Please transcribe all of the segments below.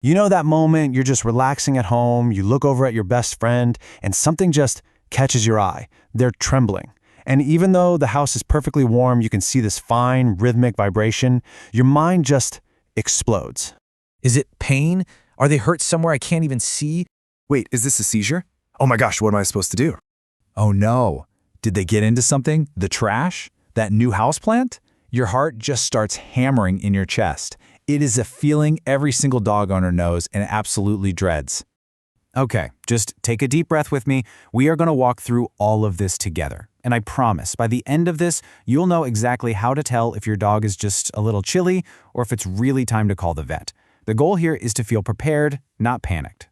You know that moment you're just relaxing at home, you look over at your best friend, and something just catches your eye. They're trembling. And even though the house is perfectly warm, you can see this fine, rhythmic vibration, your mind just explodes. Is it pain? Are they hurt somewhere I can't even see? Wait, is this a seizure? Oh my gosh, what am I supposed to do? Oh no. Did they get into something? The trash? That new houseplant? Your heart just starts hammering in your chest. It is a feeling every single dog owner knows and absolutely dreads. Okay, just take a deep breath with me. We are going to walk through all of this together. And I promise, by the end of this, you'll know exactly how to tell if your dog is just a little chilly or if it's really time to call the vet. The goal here is to feel prepared, not panicked.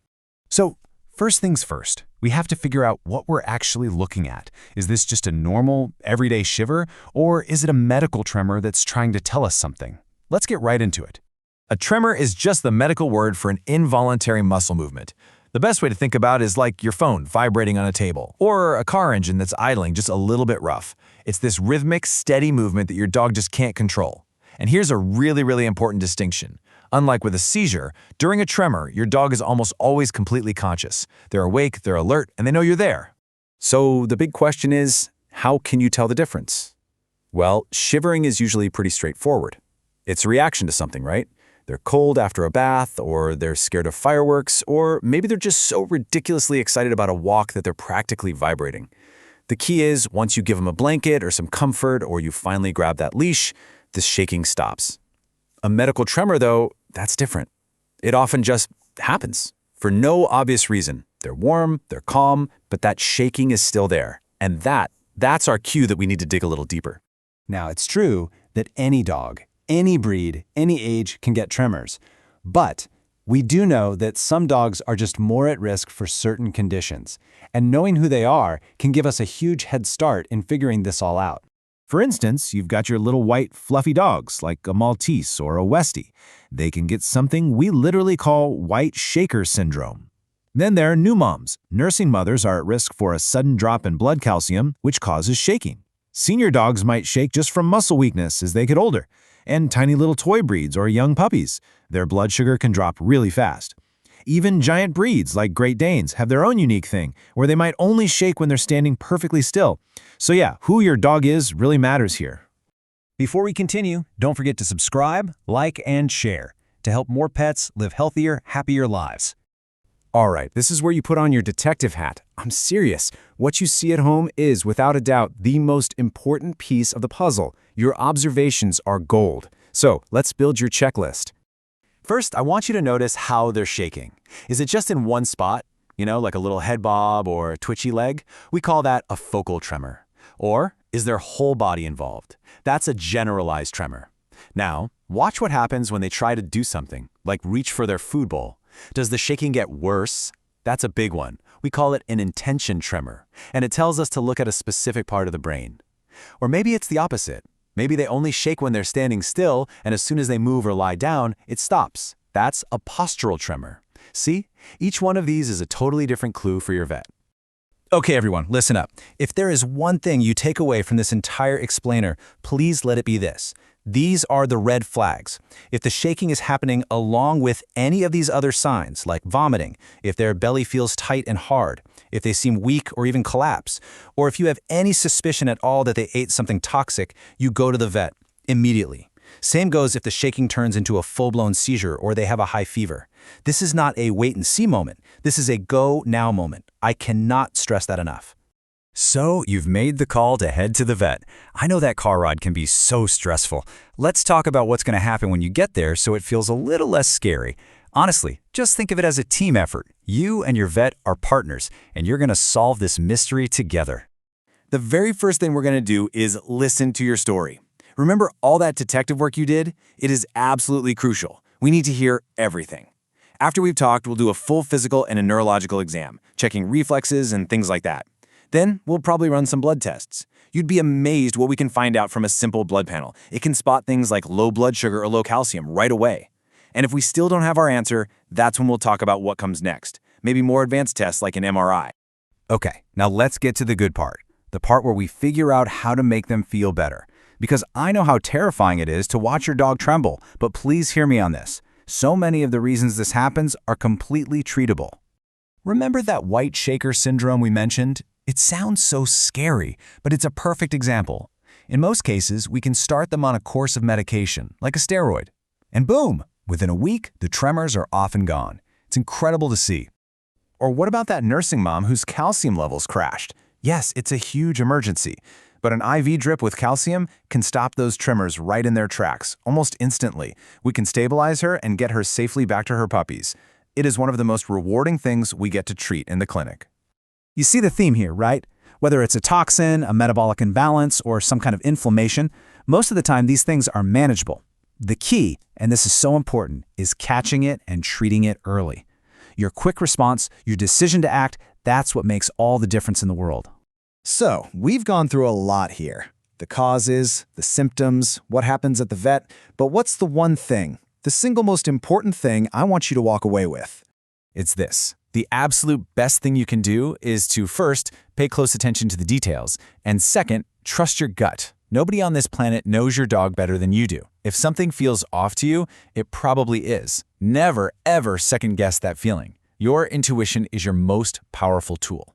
So, first things first, we have to figure out what we're actually looking at. Is this just a normal, everyday shiver, or is it a medical tremor that's trying to tell us something? Let's get right into it. A tremor is just the medical word for an involuntary muscle movement. The best way to think about it is like your phone vibrating on a table, or a car engine that's idling just a little bit rough. It's this rhythmic, steady movement that your dog just can't control. And here's a really important distinction. Unlike with a seizure, during a tremor, your dog is almost always completely conscious. They're awake, they're alert, and they know you're there. So the big question is, how can you tell the difference? Well, shivering is usually pretty straightforward. It's a reaction to something, right? They're cold after a bath, or they're scared of fireworks, or maybe they're just so ridiculously excited about a walk that they're practically vibrating. The key is, once you give them a blanket or some comfort, or you finally grab that leash, this shaking stops. A medical tremor, though, that's different. It often just happens, for no obvious reason. They're warm, they're calm, but that shaking is still there. And that's our cue that we need to dig a little deeper. Now, it's true that any dog, any breed, any age can get tremors. But we do know that some dogs are just more at risk for certain conditions. And knowing who they are can give us a huge head start in figuring this all out. For instance, you've got your little white, fluffy dogs like a Maltese or a Westie. They can get something we literally call white shaker syndrome. Then there are new moms. Nursing mothers are at risk for a sudden drop in blood calcium, which causes shaking. Senior dogs might shake just from muscle weakness as they get older. And tiny little toy breeds or young puppies, their blood sugar can drop really fast. Even giant breeds like Great Danes have their own unique thing, where they might only shake when they're standing perfectly still. So yeah, who your dog is really matters here. Before we continue, don't forget to subscribe, like, and share to help more pets live healthier, happier lives. All right, this is where you put on your detective hat. I'm serious. What you see at home is, without a doubt, the most important piece of the puzzle. Your observations are gold. So let's build your checklist. First, I want you to notice how they're shaking. Is it just in one spot? Like a little head bob or a twitchy leg? We call that a focal tremor. Or is their whole body involved? That's a generalized tremor. Now, watch what happens when they try to do something, like reach for their food bowl. Does the shaking get worse? That's a big one. We call it an intention tremor, and it tells us to look at a specific part of the brain. Or maybe it's the opposite. Maybe they only shake when they're standing still, and as soon as they move or lie down, it stops. That's a postural tremor. See? Each one of these is a totally different clue for your vet. Okay, everyone, listen up. If there is one thing you take away from this entire explainer, please let it be this. These are the red flags. If the shaking is happening along with any of these other signs, like vomiting, if their belly feels tight and hard, if they seem weak or even collapse, or if you have any suspicion at all that they ate something toxic, you go to the vet immediately. Same goes if the shaking turns into a full-blown seizure or they have a high fever. This is not a wait-and-see moment. This is a go-now moment. I cannot stress that enough. So, you've made the call to head to the vet. I know that car ride can be so stressful. Let's talk about what's going to happen when you get there so it feels a little less scary. Honestly, just think of it as a team effort. You and your vet are partners, and you're going to solve this mystery together. The very first thing we're going to do is listen to your story. Remember all that detective work you did? It is absolutely crucial. We need to hear everything. After we've talked, we'll do a full physical and a neurological exam, checking reflexes and things like that. Then we'll probably run some blood tests. You'd be amazed what we can find out from a simple blood panel. It can spot things like low blood sugar or low calcium right away. And if we still don't have our answer, that's when we'll talk about what comes next. Maybe more advanced tests like an MRI. Okay, now let's get to the good part. The part where we figure out how to make them feel better. Because I know how terrifying it is to watch your dog tremble, but please hear me on this. So many of the reasons this happens are completely treatable. Remember that white shaker syndrome we mentioned? It sounds so scary, but it's a perfect example. In most cases, we can start them on a course of medication, like a steroid. And boom, within a week, the tremors are often gone. It's incredible to see. Or what about that nursing mom whose calcium levels crashed? Yes, it's a huge emergency, but an IV drip with calcium can stop those tremors right in their tracks, almost instantly. We can stabilize her and get her safely back to her puppies. It is one of the most rewarding things we get to treat in the clinic. You see the theme here, right? Whether it's a toxin, a metabolic imbalance, or some kind of inflammation, most of the time these things are manageable. The key, and this is so important, is catching it and treating it early. Your quick response, your decision to act, that's what makes all the difference in the world. So, we've gone through a lot here. The causes, the symptoms, what happens at the vet, but what's the one thing, the single most important thing I want you to walk away with? It's this. The absolute best thing you can do is to first, pay close attention to the details, and second, trust your gut. Nobody on this planet knows your dog better than you do. If something feels off to you, it probably is. Never, ever second-guess that feeling. Your intuition is your most powerful tool.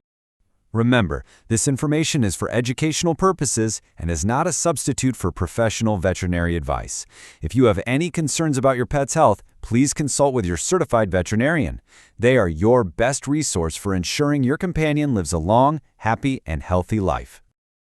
Remember, this information is for educational purposes and is not a substitute for professional veterinary advice. If you have any concerns about your pet's health, please consult with your certified veterinarian. They are your best resource for ensuring your companion lives a long, happy, and healthy life.